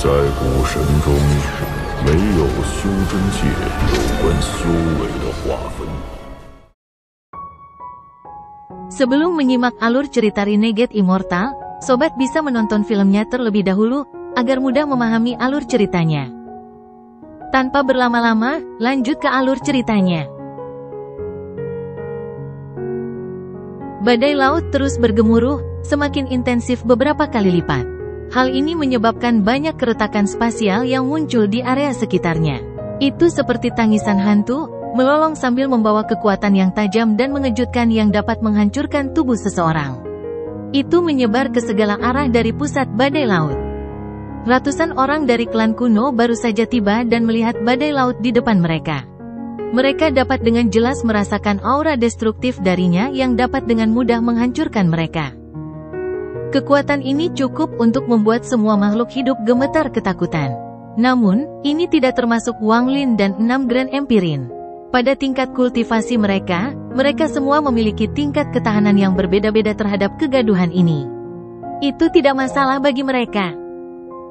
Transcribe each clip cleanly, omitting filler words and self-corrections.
在古神中，没有修真界有关修为的划分。Sebelum menyimak alur cerita Renegade Immortal, sobat bisa menonton filmnya terlebih dahulu, agar mudah memahami alur ceritanya. Tanpa berlama-lama, lanjut ke alur ceritanya. Badai laut terus bergemuruh, semakin intensif beberapa kali lipat. Hal ini menyebabkan banyak keretakan spasial yang muncul di area sekitarnya. Itu seperti tangisan hantu, melolong sambil membawa kekuatan yang tajam dan mengejutkan yang dapat menghancurkan tubuh seseorang. Itu menyebar ke segala arah dari pusat badai laut. Ratusan orang dari klan kuno baru saja tiba dan melihat badai laut di depan mereka. Mereka dapat dengan jelas merasakan aura destruktif darinya yang dapat dengan mudah menghancurkan mereka. Kekuatan ini cukup untuk membuat semua makhluk hidup gemetar ketakutan. Namun, ini tidak termasuk Wang Lin dan 6 Grand Empirin. Pada tingkat kultivasi mereka semua memiliki tingkat ketahanan yang berbeda-beda terhadap kegaduhan ini. Itu tidak masalah bagi mereka.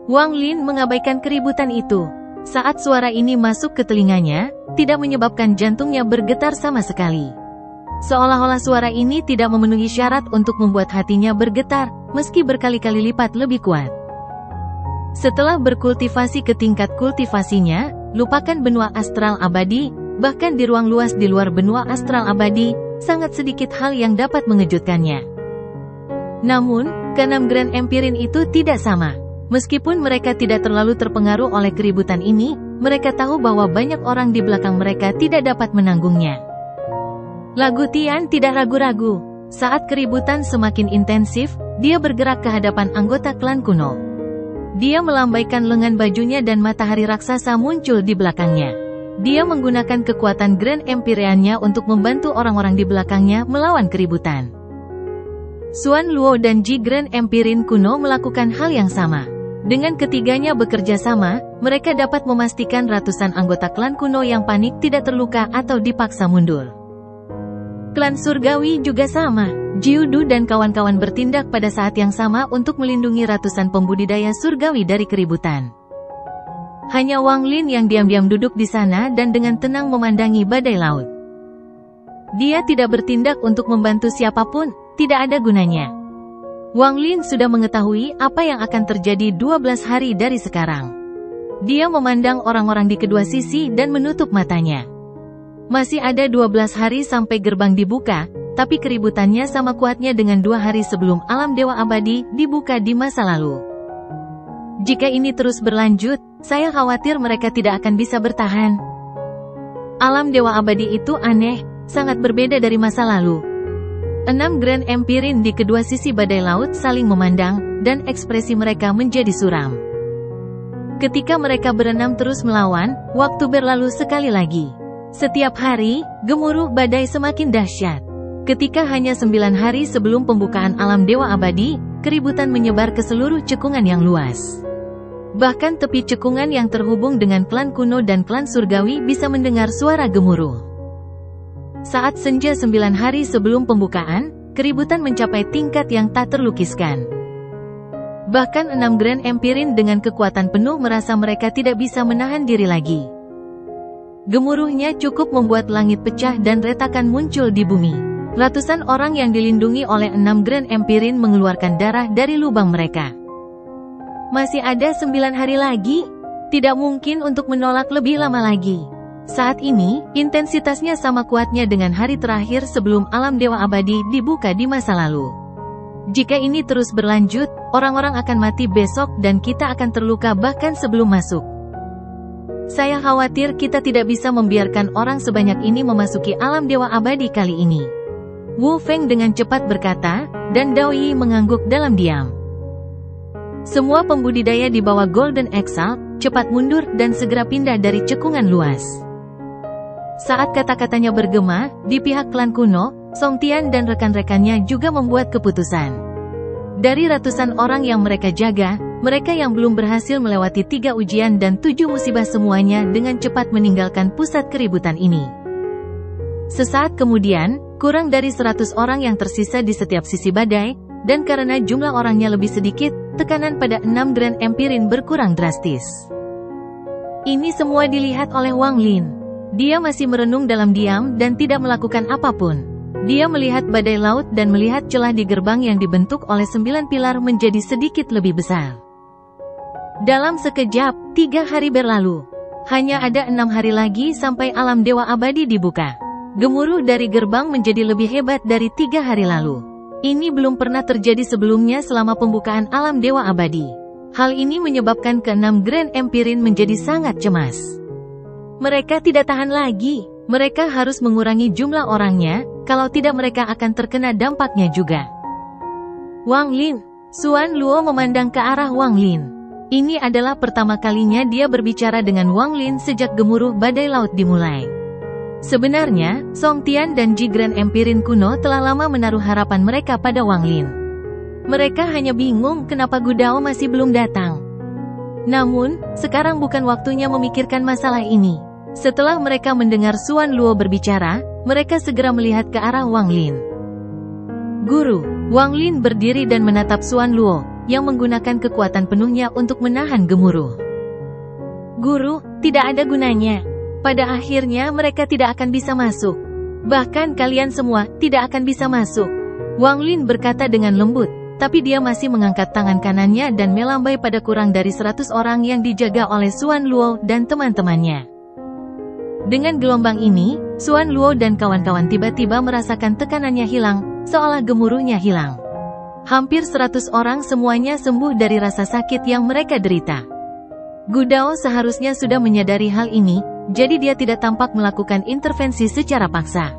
Wang Lin mengabaikan keributan itu. Saat suara ini masuk ke telinganya, tidak menyebabkan jantungnya bergetar sama sekali. Seolah-olah suara ini tidak memenuhi syarat untuk membuat hatinya bergetar, meski berkali-kali lipat lebih kuat. Setelah berkultivasi ke tingkat kultivasinya, lupakan benua astral abadi, bahkan di ruang luas di luar benua astral abadi, sangat sedikit hal yang dapat mengejutkannya. Namun, ke-6 Grand Empirin itu tidak sama. Meskipun mereka tidak terlalu terpengaruh oleh keributan ini, mereka tahu bahwa banyak orang di belakang mereka tidak dapat menanggungnya. Lagu Tian tidak ragu-ragu. Saat keributan semakin intensif, dia bergerak ke hadapan anggota klan kuno. Dia melambaikan lengan bajunya dan matahari raksasa muncul di belakangnya. Dia menggunakan kekuatan Grand Empyrean-nya untuk membantu orang-orang di belakangnya melawan keributan. Xuan Luo dan Ji Grand Empirin kuno melakukan hal yang sama. Dengan ketiganya bekerja sama, mereka dapat memastikan ratusan anggota klan kuno yang panik tidak terluka atau dipaksa mundur. Klan surgawi juga sama. Jiudu dan kawan-kawan bertindak pada saat yang sama untuk melindungi ratusan pembudidaya surgawi dari keributan. Hanya Wang Lin yang diam-diam duduk di sana dan dengan tenang memandangi badai laut. Dia tidak bertindak untuk membantu siapapun, tidak ada gunanya. Wang Lin sudah mengetahui apa yang akan terjadi 12 hari dari sekarang. Dia memandang orang-orang di kedua sisi dan menutup matanya. Masih ada 12 hari sampai gerbang dibuka, tapi keributannya sama kuatnya dengan 2 hari sebelum alam dewa abadi dibuka di masa lalu. Jika ini terus berlanjut, saya khawatir mereka tidak akan bisa bertahan. Alam dewa abadi itu aneh, sangat berbeda dari masa lalu. 6 Grand Empirin di kedua sisi badai laut saling memandang, dan ekspresi mereka menjadi suram. Ketika mereka berenam terus melawan, waktu berlalu sekali lagi. Setiap hari, gemuruh badai semakin dahsyat. Ketika hanya 9 hari sebelum pembukaan alam dewa abadi, keributan menyebar ke seluruh cekungan yang luas. Bahkan tepi cekungan yang terhubung dengan klan kuno dan klan surgawi bisa mendengar suara gemuruh. Saat senja 9 hari sebelum pembukaan, keributan mencapai tingkat yang tak terlukiskan. Bahkan 6 Grand Empirin dengan kekuatan penuh merasa mereka tidak bisa menahan diri lagi. Gemuruhnya cukup membuat langit pecah dan retakan muncul di bumi. Ratusan orang yang dilindungi oleh 6 Grand Empirin mengeluarkan darah dari lubang mereka. Masih ada 9 hari lagi? Tidak mungkin untuk menolak lebih lama lagi. Saat ini, intensitasnya sama kuatnya dengan hari terakhir sebelum alam dewa abadi dibuka di masa lalu. Jika ini terus berlanjut, orang-orang akan mati besok dan kita akan terluka bahkan sebelum masuk. Saya khawatir kita tidak bisa membiarkan orang sebanyak ini memasuki alam dewa abadi kali ini. Wu Feng dengan cepat berkata, dan Dao Yi mengangguk dalam diam. Semua pembudidaya di bawah Golden Exalt cepat mundur dan segera pindah dari cekungan luas. Saat kata-katanya bergema, di pihak klan kuno, Song Tian dan rekan-rekannya juga membuat keputusan. Dari ratusan orang yang mereka jaga, mereka yang belum berhasil melewati 3 ujian dan 7 musibah semuanya dengan cepat meninggalkan pusat keributan ini. Sesaat kemudian, kurang dari 100 orang yang tersisa di setiap sisi badai, dan karena jumlah orangnya lebih sedikit, tekanan pada 6 Grand Empirin berkurang drastis. Ini semua dilihat oleh Wang Lin. Dia masih merenung dalam diam dan tidak melakukan apapun. Dia melihat badai laut dan melihat celah di gerbang yang dibentuk oleh 9 pilar menjadi sedikit lebih besar. Dalam sekejap, 3 hari berlalu. Hanya ada 6 hari lagi sampai alam dewa abadi dibuka. Gemuruh dari gerbang menjadi lebih hebat dari 3 hari lalu. Ini belum pernah terjadi sebelumnya selama pembukaan alam dewa abadi. Hal ini menyebabkan ke-6 Grand Empirin menjadi sangat cemas. Mereka tidak tahan lagi. Mereka harus mengurangi jumlah orangnya, kalau tidak mereka akan terkena dampaknya juga. Wang Lin. Xuan Luo memandang ke arah Wang Lin. Ini adalah pertama kalinya dia berbicara dengan Wang Lin sejak gemuruh badai laut dimulai. Sebenarnya, Song Tian dan Ji Grand Empirin kuno telah lama menaruh harapan mereka pada Wang Lin. Mereka hanya bingung kenapa Gu Dao masih belum datang. Namun, sekarang bukan waktunya memikirkan masalah ini. Setelah mereka mendengar Xuan Luo berbicara, mereka segera melihat ke arah Wang Lin. Guru, Wang Lin berdiri dan menatap Xuan Luo, yang menggunakan kekuatan penuhnya untuk menahan gemuruh. Guru, tidak ada gunanya. Pada akhirnya mereka tidak akan bisa masuk. Bahkan kalian semua tidak akan bisa masuk. Wang Lin berkata dengan lembut, tapi dia masih mengangkat tangan kanannya dan melambai pada kurang dari 100 orang yang dijaga oleh Xuan Luo dan teman-temannya. Dengan gelombang ini, Xuan Luo dan kawan-kawan tiba-tiba merasakan tekanannya hilang, seolah gemuruhnya hilang. Hampir 100 orang semuanya sembuh dari rasa sakit yang mereka derita. Gu Dao seharusnya sudah menyadari hal ini, jadi dia tidak tampak melakukan intervensi secara paksa.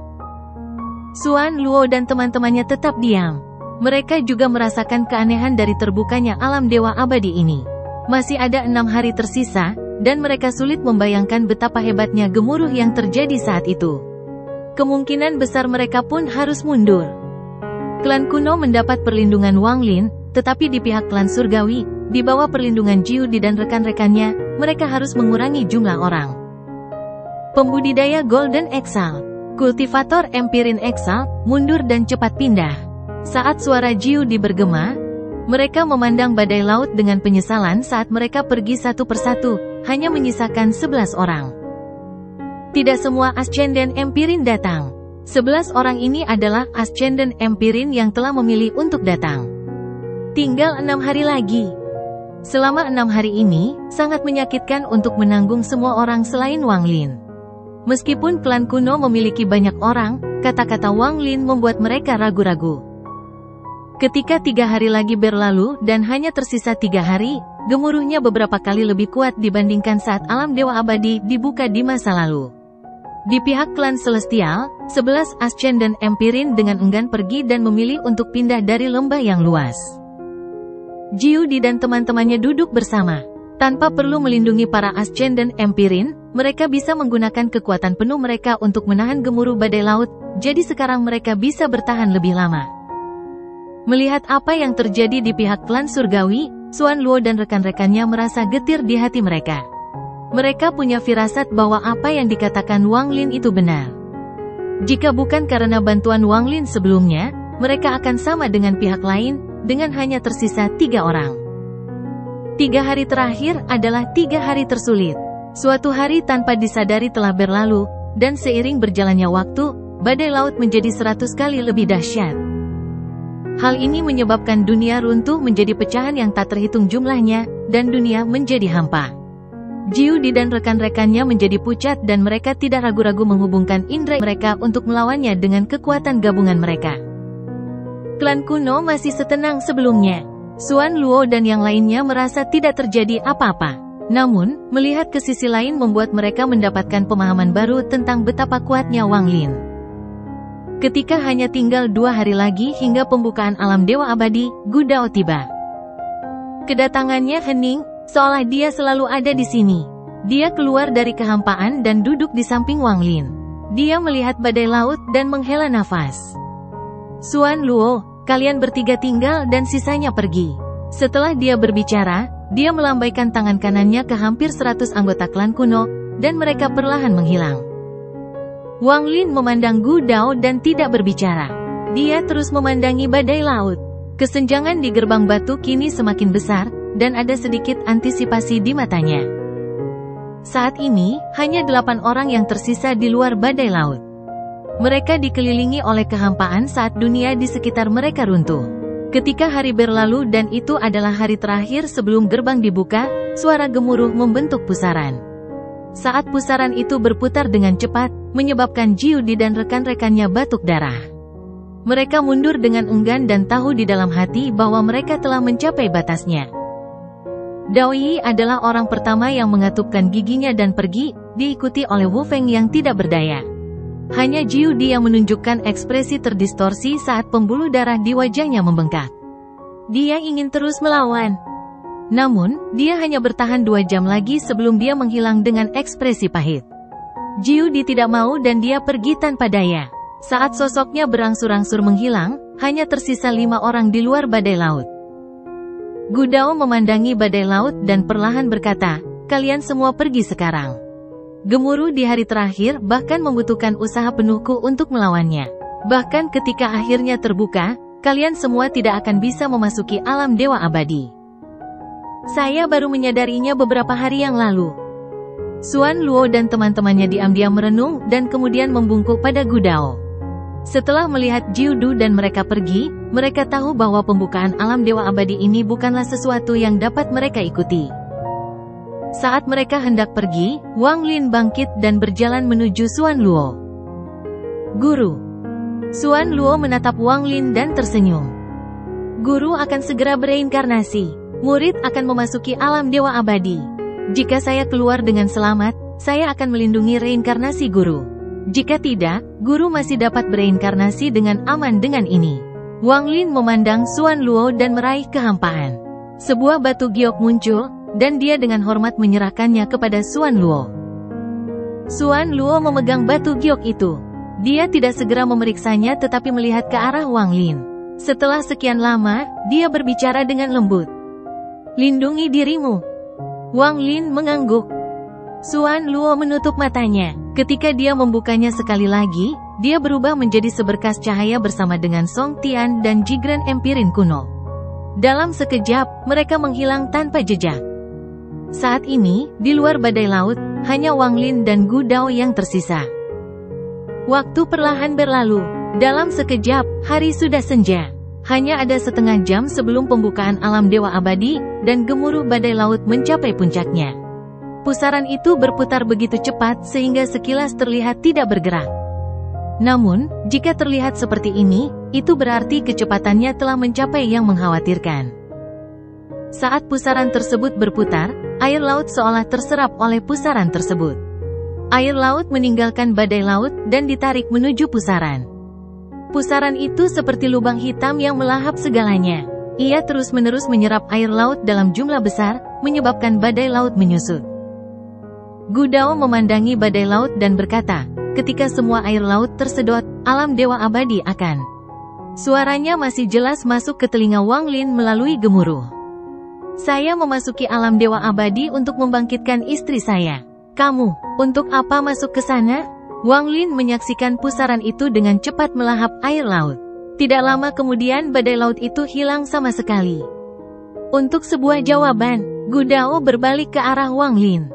Xuan Luo dan teman-temannya tetap diam. Mereka juga merasakan keanehan dari terbukanya alam dewa abadi ini. Masih ada 6 hari tersisa, dan mereka sulit membayangkan betapa hebatnya gemuruh yang terjadi saat itu. Kemungkinan besar mereka pun harus mundur. Klan kuno mendapat perlindungan Wang Lin, tetapi di pihak klan surgawi, di bawah perlindungan Jiu Di dan rekan-rekannya, mereka harus mengurangi jumlah orang. Pembudidaya Golden Exalt, kultivator Empirin Exalt, mundur dan cepat pindah. Saat suara Jiu Di bergema, mereka memandang badai laut dengan penyesalan saat mereka pergi satu persatu, hanya menyisakan 11 orang. Tidak semua Ascendant Empirin datang. 11 orang ini adalah Ascendant Empirin yang telah memilih untuk datang. Tinggal 6 hari lagi. Selama 6 hari ini, sangat menyakitkan untuk menanggung semua orang selain Wang Lin. Meskipun klan kuno memiliki banyak orang, kata-kata Wang Lin membuat mereka ragu-ragu. Ketika 3 hari lagi berlalu dan hanya tersisa 3 hari, gemuruhnya beberapa kali lebih kuat dibandingkan saat alam dewa abadi dibuka di masa lalu. Di pihak klan Celestial, 11 Ascendant Empirin dengan enggan pergi dan memilih untuk pindah dari lembah yang luas. Jiu Di dan teman-temannya duduk bersama. Tanpa perlu melindungi para Ascendant Empirin, mereka bisa menggunakan kekuatan penuh mereka untuk menahan gemuruh badai laut, jadi sekarang mereka bisa bertahan lebih lama. Melihat apa yang terjadi di pihak klan surgawi, Xuan Luo dan rekan-rekannya merasa getir di hati mereka. Mereka punya firasat bahwa apa yang dikatakan Wang Lin itu benar. Jika bukan karena bantuan Wang Lin sebelumnya, mereka akan sama dengan pihak lain, dengan hanya tersisa 3 orang. 3 hari terakhir adalah 3 hari tersulit. Suatu hari tanpa disadari telah berlalu, dan seiring berjalannya waktu, badai laut menjadi 100 kali lebih dahsyat. Hal ini menyebabkan dunia runtuh menjadi pecahan yang tak terhitung jumlahnya, dan dunia menjadi hampa. Jiu Di dan rekan-rekannya menjadi pucat dan mereka tidak ragu-ragu menghubungkan indera mereka untuk melawannya dengan kekuatan gabungan mereka. Klan kuno masih setenang sebelumnya. Xuan Luo dan yang lainnya merasa tidak terjadi apa-apa. Namun, melihat ke sisi lain membuat mereka mendapatkan pemahaman baru tentang betapa kuatnya Wang Lin. Ketika hanya tinggal 2 hari lagi hingga pembukaan alam dewa abadi, Gu Dao tiba. Kedatangannya hening, seolah dia selalu ada di sini. Dia keluar dari kehampaan dan duduk di samping Wang Lin. Dia melihat badai laut dan menghela nafas. Xuan Luo, kalian bertiga tinggal dan sisanya pergi. Setelah dia berbicara, dia melambaikan tangan kanannya ke hampir 100 anggota klan kuno, dan mereka perlahan menghilang. Wang Lin memandang Gu Dao dan tidak berbicara. Dia terus memandangi badai laut. Kesenjangan di gerbang batu kini semakin besar, dan ada sedikit antisipasi di matanya. Saat ini, hanya 8 orang yang tersisa di luar badai laut. Mereka dikelilingi oleh kehampaan saat dunia di sekitar mereka runtuh. Ketika hari berlalu dan itu adalah hari terakhir sebelum gerbang dibuka, suara gemuruh membentuk pusaran. Saat pusaran itu berputar dengan cepat, menyebabkan Jiudi dan rekan-rekannya batuk darah. Mereka mundur dengan enggan dan tahu di dalam hati bahwa mereka telah mencapai batasnya. Dao Yi adalah orang pertama yang mengatupkan giginya dan pergi, diikuti oleh Wu Feng yang tidak berdaya. Hanya Jiudi yang menunjukkan ekspresi terdistorsi saat pembuluh darah di wajahnya membengkak. Dia ingin terus melawan. Namun, dia hanya bertahan 2 jam lagi sebelum dia menghilang dengan ekspresi pahit. Jiudi tidak mau dan dia pergi tanpa daya. Saat sosoknya berangsur-angsur menghilang, hanya tersisa 5 orang di luar badai laut. Gu Dao memandangi badai laut dan perlahan berkata, "Kalian semua pergi sekarang." Gemuruh di hari terakhir bahkan membutuhkan usaha penuhku untuk melawannya. Bahkan ketika akhirnya terbuka, kalian semua tidak akan bisa memasuki alam dewa abadi. Saya baru menyadarinya beberapa hari yang lalu. Xuan Luo dan teman-temannya diam-diam merenung dan kemudian membungkuk pada Gu Dao. Setelah melihat Jiudu dan mereka pergi, mereka tahu bahwa pembukaan alam dewa abadi ini bukanlah sesuatu yang dapat mereka ikuti. Saat mereka hendak pergi, Wang Lin bangkit dan berjalan menuju Xuan Luo. "Guru." Xuan Luo menatap Wang Lin dan tersenyum. "Guru akan segera bereinkarnasi. Murid akan memasuki alam dewa abadi. Jika saya keluar dengan selamat, saya akan melindungi reinkarnasi guru. Jika tidak, guru masih dapat bereinkarnasi dengan aman dengan ini." Wang Lin memandang Xuan Luo dan meraih kehampaan. Sebuah batu giok muncul, dan dia dengan hormat menyerahkannya kepada Xuan Luo. Xuan Luo memegang batu giok itu. Dia tidak segera memeriksanya tetapi melihat ke arah Wang Lin. Setelah sekian lama, dia berbicara dengan lembut. "Lindungi dirimu." Wang Lin mengangguk. Xuan Luo menutup matanya. Ketika dia membukanya sekali lagi, dia berubah menjadi seberkas cahaya bersama dengan Song Tian dan Jigren Empirin kuno. Dalam sekejap, mereka menghilang tanpa jejak. Saat ini, di luar badai laut, hanya Wang Lin dan Gu Dao yang tersisa. Waktu perlahan berlalu. Dalam sekejap, hari sudah senja. Hanya ada setengah jam sebelum pembukaan alam dewa abadi, dan gemuruh badai laut mencapai puncaknya. Pusaran itu berputar begitu cepat sehingga sekilas terlihat tidak bergerak. Namun, jika terlihat seperti ini, itu berarti kecepatannya telah mencapai yang mengkhawatirkan. Saat pusaran tersebut berputar, air laut seolah terserap oleh pusaran tersebut. Air laut meninggalkan badai laut dan ditarik menuju pusaran. Pusaran itu seperti lubang hitam yang melahap segalanya. Ia terus-menerus menyerap air laut dalam jumlah besar, menyebabkan badai laut menyusut. Gu Dao memandangi badai laut dan berkata, "Ketika semua air laut tersedot, alam dewa abadi akan." Suaranya masih jelas masuk ke telinga Wang Lin melalui gemuruh. "Saya memasuki alam dewa abadi untuk membangkitkan istri saya. Kamu, untuk apa masuk ke sana?" Wang Lin menyaksikan pusaran itu dengan cepat melahap air laut. Tidak lama kemudian badai laut itu hilang sama sekali. Untuk sebuah jawaban, Gu Dao berbalik ke arah Wang Lin.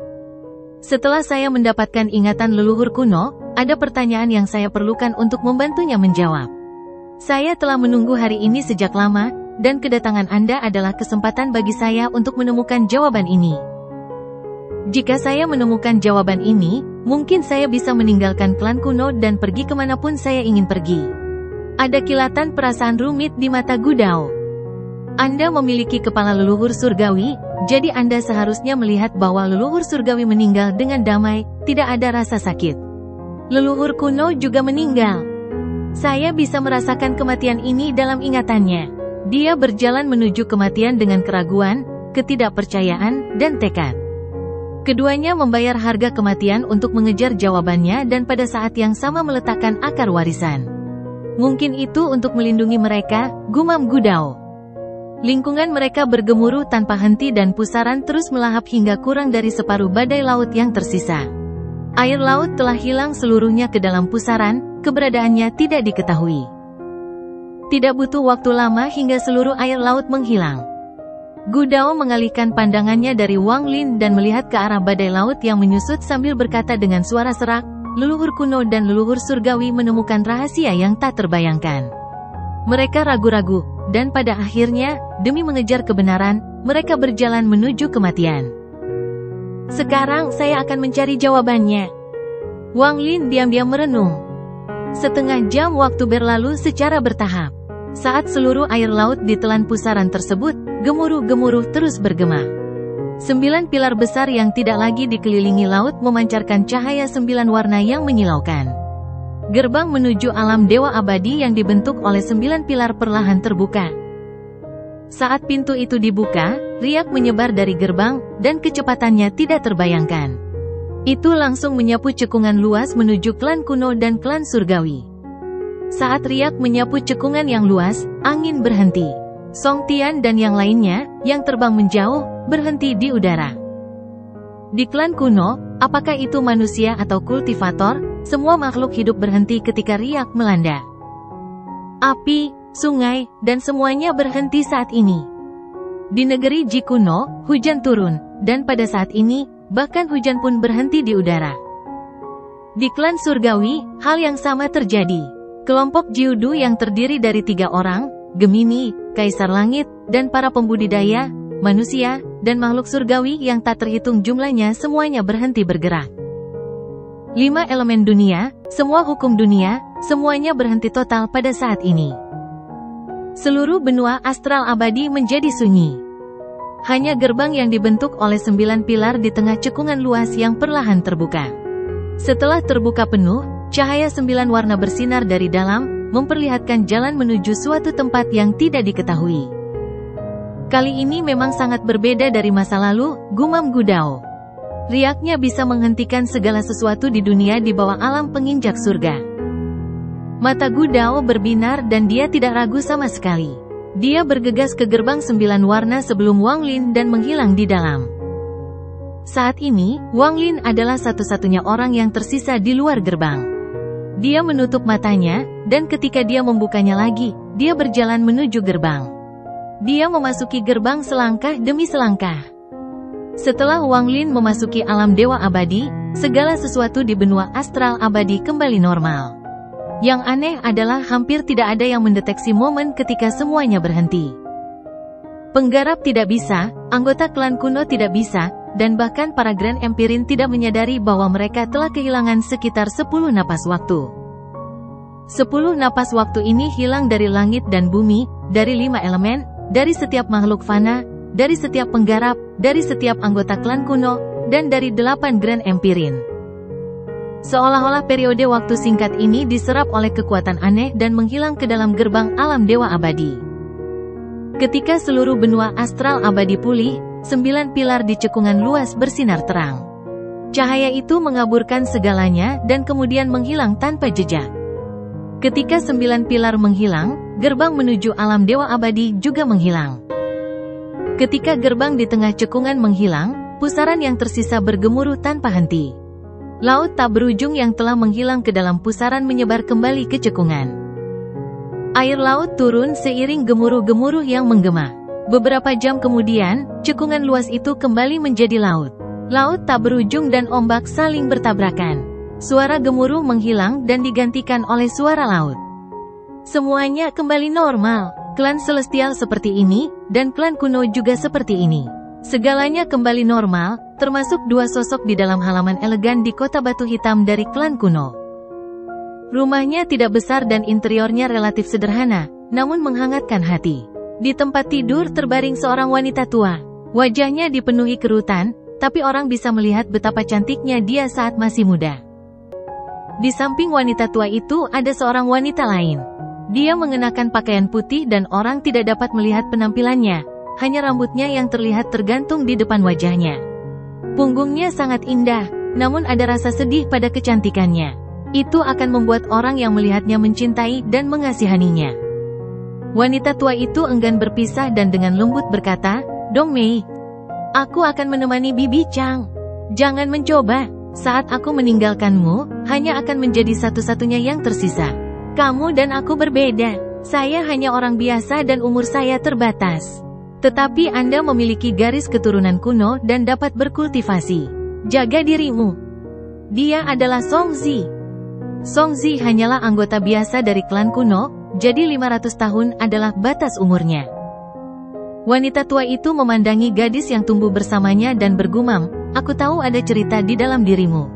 "Setelah saya mendapatkan ingatan leluhur kuno, ada pertanyaan yang saya perlukan untuk membantunya menjawab. Saya telah menunggu hari ini sejak lama, dan kedatangan Anda adalah kesempatan bagi saya untuk menemukan jawaban ini. Jika saya menemukan jawaban ini, mungkin saya bisa meninggalkan klan kuno dan pergi kemanapun saya ingin pergi." Ada kilatan perasaan rumit di mata Gu Dao. "Anda memiliki kepala leluhur surgawi, jadi Anda seharusnya melihat bahwa leluhur surgawi meninggal dengan damai, tidak ada rasa sakit. Leluhur kuno juga meninggal. Saya bisa merasakan kematian ini dalam ingatannya." Dia berjalan menuju kematian dengan keraguan, ketidakpercayaan, dan tekad. Keduanya membayar harga kematian untuk mengejar jawabannya dan pada saat yang sama meletakkan akar warisan. "Mungkin itu untuk melindungi mereka," gumam Gu Dao. Lingkungan mereka bergemuruh tanpa henti dan pusaran terus melahap hingga kurang dari separuh badai laut yang tersisa. Air laut telah hilang seluruhnya ke dalam pusaran, keberadaannya tidak diketahui. Tidak butuh waktu lama hingga seluruh air laut menghilang. Gu Dao mengalihkan pandangannya dari Wang Lin dan melihat ke arah badai laut yang menyusut sambil berkata dengan suara serak, leluhur kuno dan leluhur surgawi menemukan rahasia yang tak terbayangkan. Mereka ragu-ragu, dan pada akhirnya, demi mengejar kebenaran, mereka berjalan menuju kematian. Sekarang saya akan mencari jawabannya. Wang Lin diam-diam merenung. Setengah jam waktu berlalu secara bertahap. Saat seluruh air laut ditelan pusaran tersebut, gemuruh-gemuruh terus bergema. 9 pilar besar yang tidak lagi dikelilingi laut memancarkan cahaya 9 warna yang menyilaukan. Gerbang menuju alam dewa abadi yang dibentuk oleh 9 pilar perlahan terbuka. Saat pintu itu dibuka, riak menyebar dari gerbang, dan kecepatannya tidak terbayangkan. Itu langsung menyapu cekungan luas menuju klan kuno dan klan surgawi. Saat riak menyapu cekungan yang luas, angin berhenti. Song Tian dan yang lainnya, yang terbang menjauh, berhenti di udara. Di klan kuno, apakah itu manusia atau kultivator, semua makhluk hidup berhenti ketika riak melanda. Api, sungai, dan semuanya berhenti saat ini. Di negeri Ji kuno, hujan turun, dan pada saat ini, bahkan hujan pun berhenti di udara. Di klan surgawi, hal yang sama terjadi. Kelompok Jiudu yang terdiri dari 3 orang, Gemini, Kaisar Langit, dan para pembudidaya, manusia, dan makhluk surgawi yang tak terhitung jumlahnya semuanya berhenti bergerak. 5 elemen dunia, semua hukum dunia, semuanya berhenti total pada saat ini. Seluruh benua astral abadi menjadi sunyi. Hanya gerbang yang dibentuk oleh 9 pilar di tengah cekungan luas yang perlahan terbuka. Setelah terbuka penuh, cahaya 9 warna bersinar dari dalam, memperlihatkan jalan menuju suatu tempat yang tidak diketahui. Kali ini memang sangat berbeda dari masa lalu, gumam Gu Dao. Riaknya bisa menghentikan segala sesuatu di dunia di bawah alam penginjak surga. Mata Gu Dao berbinar dan dia tidak ragu sama sekali. Dia bergegas ke gerbang 9 warna sebelum Wang Lin dan menghilang di dalam. Saat ini, Wang Lin adalah satu-satunya orang yang tersisa di luar gerbang. Dia menutup matanya, dan ketika dia membukanya lagi, dia berjalan menuju gerbang. Dia memasuki gerbang selangkah demi selangkah. Setelah Wang Lin memasuki alam dewa abadi, segala sesuatu di benua astral abadi kembali normal. Yang aneh adalah hampir tidak ada yang mendeteksi momen ketika semuanya berhenti. Penggarap tidak bisa, anggota klan kuno tidak bisa, dan bahkan para Grand Empirin tidak menyadari bahwa mereka telah kehilangan sekitar 10 napas waktu. 10 napas waktu ini hilang dari langit dan bumi, dari 5 elemen, dari setiap makhluk fana, dari setiap penggarap, dari setiap anggota klan kuno, dan dari 8 Grand Empirin. Seolah-olah periode waktu singkat ini diserap oleh kekuatan aneh dan menghilang ke dalam gerbang alam dewa abadi. Ketika seluruh benua astral abadi pulih, 9 pilar di cekungan luas bersinar terang. Cahaya itu mengaburkan segalanya dan kemudian menghilang tanpa jejak. Ketika 9 pilar menghilang, gerbang menuju alam dewa abadi juga menghilang. Ketika gerbang di tengah cekungan menghilang, pusaran yang tersisa bergemuruh tanpa henti. Laut tak berujung yang telah menghilang ke dalam pusaran menyebar kembali ke cekungan. Air laut turun seiring gemuruh-gemuruh yang menggema. Beberapa jam kemudian, cekungan luas itu kembali menjadi laut. Laut tak berujung dan ombak saling bertabrakan. Suara gemuruh menghilang dan digantikan oleh suara laut. Semuanya kembali normal. Klan celestial seperti ini, dan klan kuno juga seperti ini. Segalanya kembali normal, termasuk 2 sosok di dalam halaman elegan di kota batu hitam dari klan kuno. Rumahnya tidak besar dan interiornya relatif sederhana, namun menghangatkan hati. Di tempat tidur terbaring seorang wanita tua. Wajahnya dipenuhi kerutan, tapi orang bisa melihat betapa cantiknya dia saat masih muda. Di samping wanita tua itu ada seorang wanita lain. Dia mengenakan pakaian putih dan orang tidak dapat melihat penampilannya, hanya rambutnya yang terlihat tergantung di depan wajahnya. Punggungnya sangat indah, namun ada rasa sedih pada kecantikannya. Itu akan membuat orang yang melihatnya mencintai dan mengasihaninya. Wanita tua itu enggan berpisah dan dengan lembut berkata, "Dong Mei, aku akan menemani Bibi Chang. Jangan mencoba. Saat aku meninggalkanmu, hanya akan menjadi satu-satunya yang tersisa. Kamu dan aku berbeda. Saya hanya orang biasa dan umur saya terbatas. Tetapi Anda memiliki garis keturunan kuno dan dapat berkultivasi. Jaga dirimu. Dia adalah Songzi. Songzi hanyalah anggota biasa dari klan kuno, jadi 500 tahun adalah batas umurnya. Wanita tua itu memandangi gadis yang tumbuh bersamanya dan bergumam, "Aku tahu ada cerita di dalam dirimu.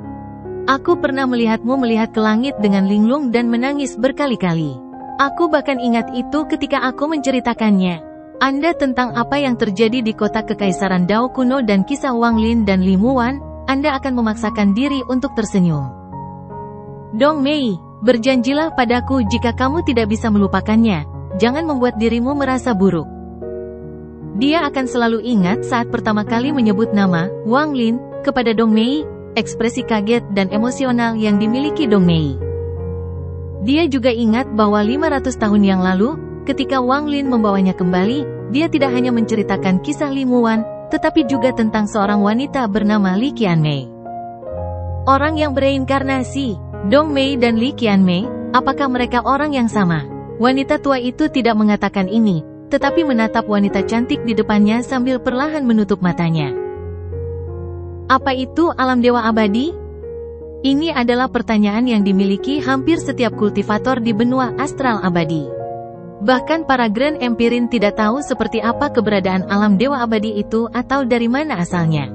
Aku pernah melihatmu melihat ke langit dengan linglung dan menangis berkali-kali. Aku bahkan ingat itu ketika aku menceritakannya. Anda tentang apa yang terjadi di kota Kekaisaran Dao kuno dan kisah Wang Lin dan Li Muwan, Anda akan memaksakan diri untuk tersenyum. Dong Mei, berjanjilah padaku jika kamu tidak bisa melupakannya, jangan membuat dirimu merasa buruk." Dia akan selalu ingat saat pertama kali menyebut nama Wang Lin kepada Dong Mei, ekspresi kaget dan emosional yang dimiliki Dong Mei. Dia juga ingat bahwa 500 tahun yang lalu, ketika Wang Lin membawanya kembali, dia tidak hanya menceritakan kisah Li Muwan, tetapi juga tentang seorang wanita bernama Li Qianmei. Orang yang bereinkarnasi, Dong Mei dan Li Qianmei, apakah mereka orang yang sama? Wanita tua itu tidak mengatakan ini, tetapi menatap wanita cantik di depannya sambil perlahan menutup matanya. Apa itu alam dewa abadi? Ini adalah pertanyaan yang dimiliki hampir setiap kultivator di benua astral abadi. Bahkan para Grand Empirin tidak tahu seperti apa keberadaan alam dewa abadi itu atau dari mana asalnya.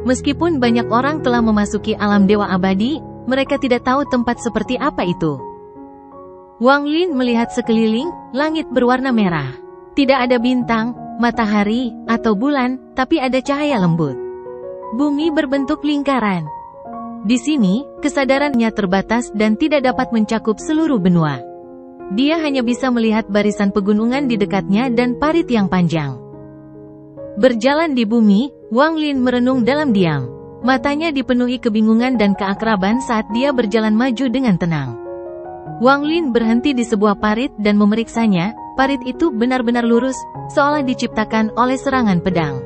Meskipun banyak orang telah memasuki alam dewa abadi, mereka tidak tahu tempat seperti apa itu. Wang Lin melihat sekeliling, langit berwarna merah. Tidak ada bintang, matahari, atau bulan, tapi ada cahaya lembut. Bumi berbentuk lingkaran. Di sini, kesadarannya terbatas dan tidak dapat mencakup seluruh benua. Dia hanya bisa melihat barisan pegunungan di dekatnya dan parit yang panjang. Berjalan di bumi, Wang Lin merenung dalam diam. Matanya dipenuhi kebingungan dan keakraban saat dia berjalan maju dengan tenang. Wang Lin berhenti di sebuah parit dan memeriksanya. Parit itu benar-benar lurus, seolah diciptakan oleh serangan pedang.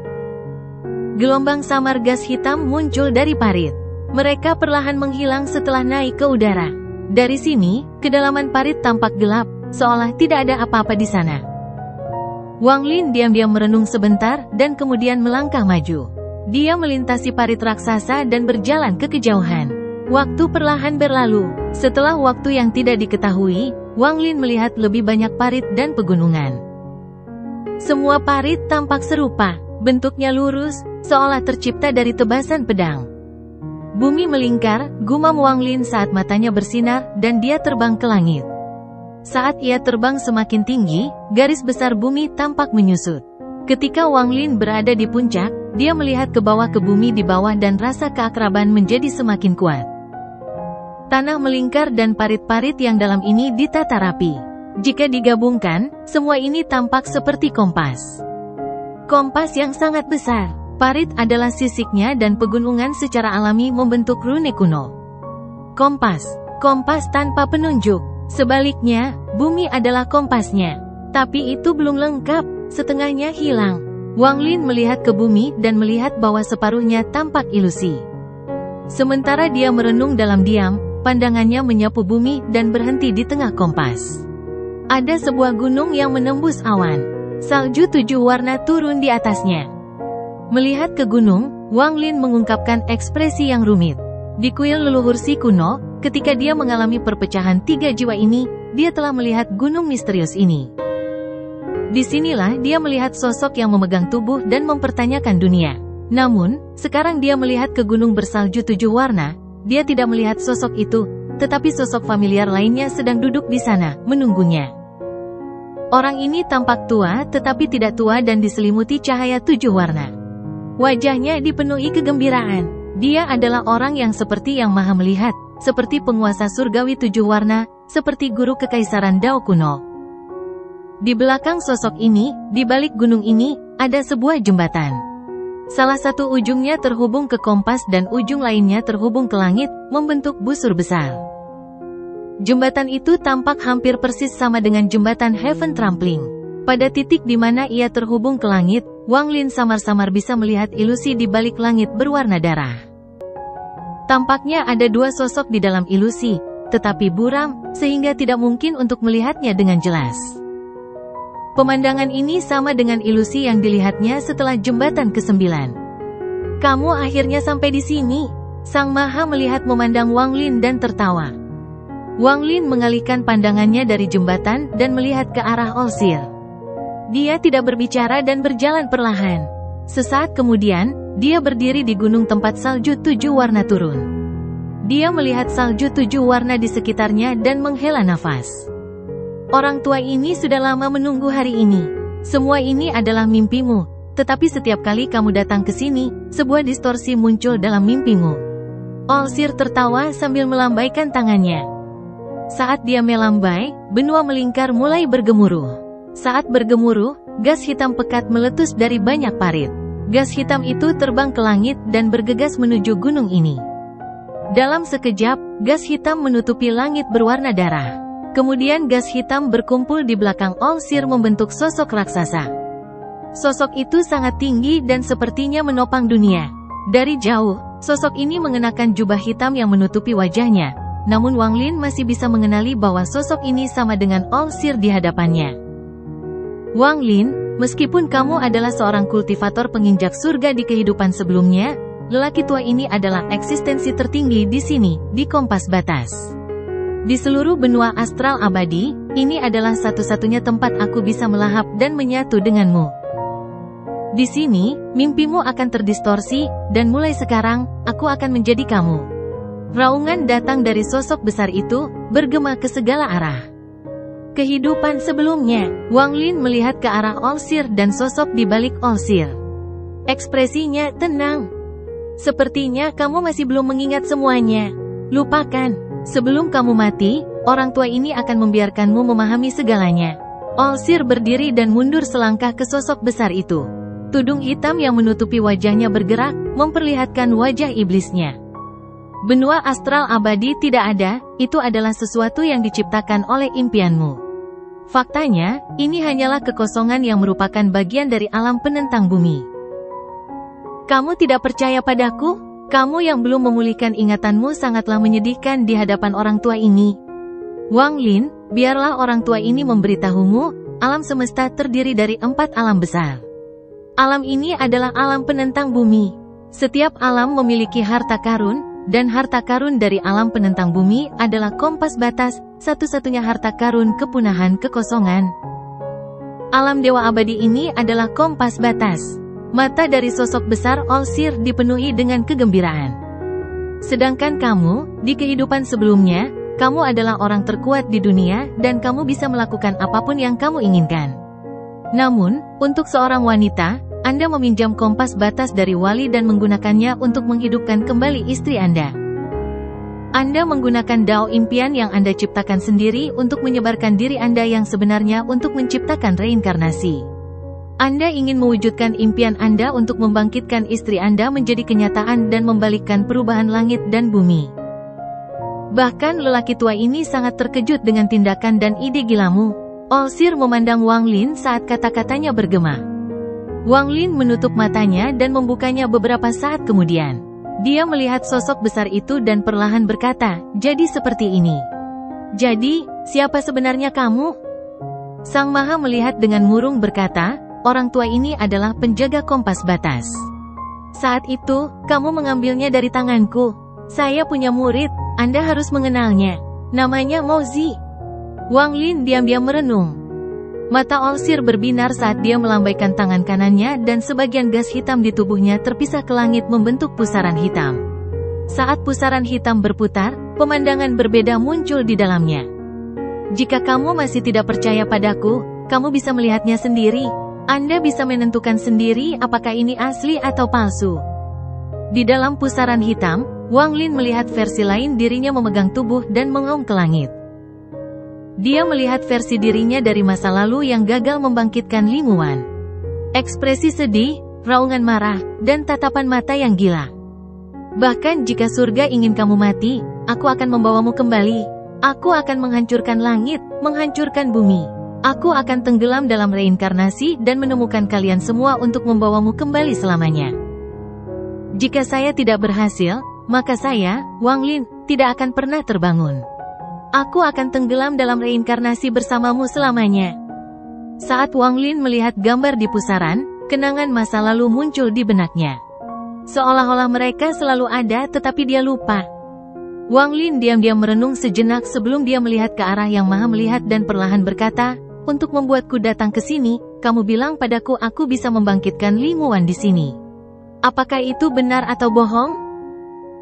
Gelombang samar gas hitam muncul dari parit. Mereka perlahan menghilang setelah naik ke udara. Dari sini, kedalaman parit tampak gelap, seolah tidak ada apa-apa di sana. Wang Lin diam-diam merenung sebentar, dan kemudian melangkah maju. Dia melintasi parit raksasa dan berjalan ke kejauhan. Waktu perlahan berlalu. Setelah waktu yang tidak diketahui, Wang Lin melihat lebih banyak parit dan pegunungan. Semua parit tampak serupa, bentuknya lurus, seolah tercipta dari tebasan pedang. Bumi melingkar, gumam Wang Lin saat matanya bersinar, dan dia terbang ke langit. Saat ia terbang semakin tinggi, garis besar bumi tampak menyusut. Ketika Wang Lin berada di puncak, dia melihat ke bawah ke bumi di bawah dan rasa keakraban menjadi semakin kuat. Tanah melingkar dan parit-parit yang dalam ini ditata rapi. Jika digabungkan, semua ini tampak seperti kompas. Kompas yang sangat besar. Parit adalah sisiknya dan pegunungan secara alami membentuk rune kuno. Kompas. Kompas tanpa penunjuk. Sebaliknya, bumi adalah kompasnya. Tapi itu belum lengkap, setengahnya hilang. Wang Lin melihat ke bumi dan melihat bahwa separuhnya tampak ilusi. Sementara dia merenung dalam diam, pandangannya menyapu bumi dan berhenti di tengah kompas. Ada sebuah gunung yang menembus awan. Salju 7 warna turun di atasnya. Melihat ke gunung, Wang Lin mengungkapkan ekspresi yang rumit. Di kuil leluhur si kuno, ketika dia mengalami perpecahan 3 jiwa ini, dia telah melihat gunung misterius ini. Disinilah dia melihat sosok yang memegang tubuh dan mempertanyakan dunia. Namun, sekarang dia melihat ke gunung bersalju 7 warna, dia tidak melihat sosok itu, tetapi sosok familiar lainnya sedang duduk di sana, menunggunya. Orang ini tampak tua tetapi tidak tua dan diselimuti cahaya 7 warna. Wajahnya dipenuhi kegembiraan. Dia adalah orang yang seperti yang maha melihat, seperti penguasa surgawi 7 warna, seperti guru kekaisaran Dao kuno. Di belakang sosok ini, di balik gunung ini, ada sebuah jembatan. Salah satu ujungnya terhubung ke kompas dan ujung lainnya terhubung ke langit, membentuk busur besar. Jembatan itu tampak hampir persis sama dengan jembatan Heaven Trampling. Pada titik di mana ia terhubung ke langit, Wang Lin samar-samar bisa melihat ilusi di balik langit berwarna darah. Tampaknya ada 2 sosok di dalam ilusi, tetapi buram, sehingga tidak mungkin untuk melihatnya dengan jelas. Pemandangan ini sama dengan ilusi yang dilihatnya setelah jembatan ke-9. Kamu akhirnya sampai di sini. Sang Maha melihat memandang Wang Lin dan tertawa. Wang Lin mengalihkan pandangannya dari jembatan dan melihat ke arah Olsir. Dia tidak berbicara dan berjalan perlahan. Sesaat kemudian, dia berdiri di gunung tempat salju 7 warna turun. Dia melihat salju 7 warna di sekitarnya dan menghela nafas. Orang tua ini sudah lama menunggu hari ini. Semua ini adalah mimpimu, tetapi setiap kali kamu datang ke sini, sebuah distorsi muncul dalam mimpimu. Olsir tertawa sambil melambaikan tangannya. Saat dia melambai, benua melingkar mulai bergemuruh. Saat bergemuruh, gas hitam pekat meletus dari banyak parit. Gas hitam itu terbang ke langit dan bergegas menuju gunung ini. Dalam sekejap, gas hitam menutupi langit berwarna darah. Kemudian gas hitam berkumpul di belakang Olsir membentuk sosok raksasa. Sosok itu sangat tinggi dan sepertinya menopang dunia. Dari jauh, sosok ini mengenakan jubah hitam yang menutupi wajahnya. Namun Wang Lin masih bisa mengenali bahwa sosok ini sama dengan Olsir di hadapannya. Wang Lin, meskipun kamu adalah seorang kultivator penginjak surga di kehidupan sebelumnya, lelaki tua ini adalah eksistensi tertinggi di sini, di kompas batas. Di seluruh benua astral abadi, ini adalah satu-satunya tempat aku bisa melahap dan menyatu denganmu. Di sini, mimpimu akan terdistorsi, dan mulai sekarang, aku akan menjadi kamu. Raungan datang dari sosok besar itu, bergema ke segala arah. Kehidupan sebelumnya, Wang Lin melihat ke arah Olsir dan sosok di balik Olsir. Ekspresinya tenang. Sepertinya kamu masih belum mengingat semuanya. Lupakan, sebelum kamu mati, orang tua ini akan membiarkanmu memahami segalanya. Olsir berdiri dan mundur selangkah ke sosok besar itu. Tudung hitam yang menutupi wajahnya bergerak, memperlihatkan wajah iblisnya. Benua astral abadi tidak ada, itu adalah sesuatu yang diciptakan oleh impianmu. Faktanya, ini hanyalah kekosongan yang merupakan bagian dari alam penentang bumi. Kamu tidak percaya padaku? Kamu yang belum memulihkan ingatanmu sangatlah menyedihkan di hadapan orang tua ini. Wang Lin, biarlah orang tua ini memberitahumu, alam semesta terdiri dari 4 alam besar. Alam ini adalah alam penentang bumi. Setiap alam memiliki harta karun, dan harta karun dari alam penentang bumi adalah kompas batas, satu-satunya harta karun kepunahan kekosongan. Alam dewa abadi ini adalah kompas batas. Mata dari sosok besar Olsir dipenuhi dengan kegembiraan. Sedangkan kamu, di kehidupan sebelumnya, kamu adalah orang terkuat di dunia, dan kamu bisa melakukan apapun yang kamu inginkan. Namun, untuk seorang wanita, Anda meminjam kompas batas dari wali dan menggunakannya untuk menghidupkan kembali istri Anda. Anda menggunakan dao impian yang Anda ciptakan sendiri untuk menyebarkan diri Anda yang sebenarnya untuk menciptakan reinkarnasi. Anda ingin mewujudkan impian Anda untuk membangkitkan istri Anda menjadi kenyataan dan membalikkan perubahan langit dan bumi. Bahkan lelaki tua ini sangat terkejut dengan tindakan dan ide gilamu. Olsir memandang Wang Lin saat kata-katanya bergema. Wang Lin menutup matanya dan membukanya beberapa saat kemudian. Dia melihat sosok besar itu dan perlahan berkata, "Jadi seperti ini. Jadi, siapa sebenarnya kamu?" Sang Maha melihat dengan murung berkata, "Orang tua ini adalah penjaga kompas batas. Saat itu, kamu mengambilnya dari tanganku. Saya punya murid, Anda harus mengenalnya. Namanya Mozi." Wang Lin diam-diam merenung. Mata Olsir berbinar saat dia melambaikan tangan kanannya dan sebagian gas hitam di tubuhnya terpisah ke langit membentuk pusaran hitam. Saat pusaran hitam berputar, pemandangan berbeda muncul di dalamnya. Jika kamu masih tidak percaya padaku, kamu bisa melihatnya sendiri. Anda bisa menentukan sendiri apakah ini asli atau palsu. Di dalam pusaran hitam, Wang Lin melihat versi lain dirinya memegang tubuh dan mengaum ke langit. Dia melihat versi dirinya dari masa lalu yang gagal membangkitkan Limu Wan. Ekspresi sedih, raungan marah, dan tatapan mata yang gila. Bahkan jika surga ingin kamu mati, aku akan membawamu kembali. Aku akan menghancurkan langit, menghancurkan bumi. Aku akan tenggelam dalam reinkarnasi dan menemukan kalian semua untuk membawamu kembali selamanya. Jika saya tidak berhasil, maka saya, Wang Lin, tidak akan pernah terbangun. Aku akan tenggelam dalam reinkarnasi bersamamu selamanya. Saat Wang Lin melihat gambar di pusaran, kenangan masa lalu muncul di benaknya. Seolah-olah mereka selalu ada tetapi dia lupa. Wang Lin diam-diam merenung sejenak sebelum dia melihat ke arah Yang Maha Melihat dan perlahan berkata, "Untuk membuatku datang ke sini, kamu bilang padaku aku bisa membangkitkan Li Muwan di sini. Apakah itu benar atau bohong?"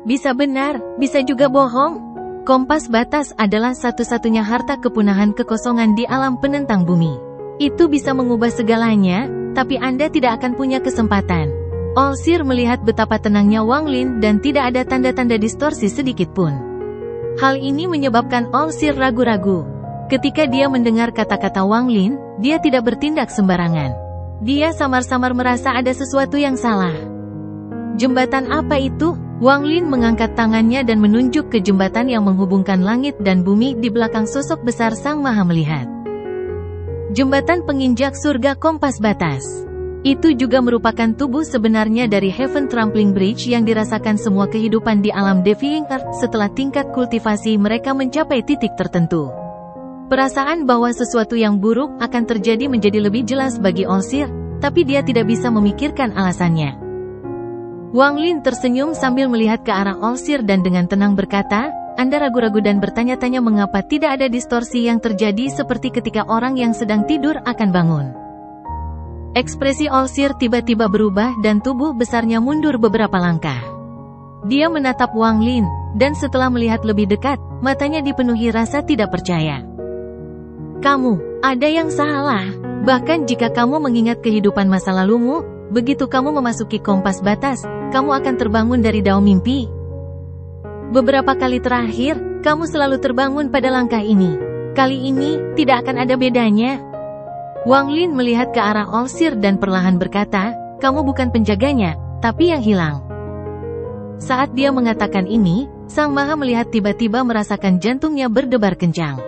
Bisa benar, bisa juga bohong. Kompas batas adalah satu-satunya harta kepunahan kekosongan di alam penentang bumi. Itu bisa mengubah segalanya, tapi Anda tidak akan punya kesempatan. Olsir melihat betapa tenangnya Wang Lin dan tidak ada tanda-tanda distorsi sedikit pun. Hal ini menyebabkan Olsir ragu-ragu. Ketika dia mendengar kata-kata Wang Lin, dia tidak bertindak sembarangan. Dia samar-samar merasa ada sesuatu yang salah. Jembatan apa itu? Wang Lin mengangkat tangannya dan menunjuk ke jembatan yang menghubungkan langit dan bumi di belakang sosok besar Sang Maha Melihat. Jembatan penginjak surga kompas batas. Itu juga merupakan tubuh sebenarnya dari Heaven Trampling Bridge yang dirasakan semua kehidupan di alam Defying Earth setelah tingkat kultivasi mereka mencapai titik tertentu. Perasaan bahwa sesuatu yang buruk akan terjadi menjadi lebih jelas bagi Olsir, tapi dia tidak bisa memikirkan alasannya. Wang Lin tersenyum sambil melihat ke arah Olsir dan dengan tenang berkata, "Anda ragu-ragu dan bertanya-tanya mengapa tidak ada distorsi yang terjadi seperti ketika orang yang sedang tidur akan bangun." Ekspresi Olsir tiba-tiba berubah dan tubuh besarnya mundur beberapa langkah. Dia menatap Wang Lin, dan setelah melihat lebih dekat, matanya dipenuhi rasa tidak percaya. "Kamu, ada yang salah. Bahkan jika kamu mengingat kehidupan masa lalumu, begitu kamu memasuki kompas batas, kamu akan terbangun dari dao mimpi. Beberapa kali terakhir, kamu selalu terbangun pada langkah ini. Kali ini, tidak akan ada bedanya." Wang Lin melihat ke arah Olsir dan perlahan berkata, "Kamu bukan penjaganya, tapi yang hilang." Saat dia mengatakan ini, Sang Maha Melihat tiba-tiba merasakan jantungnya berdebar kencang.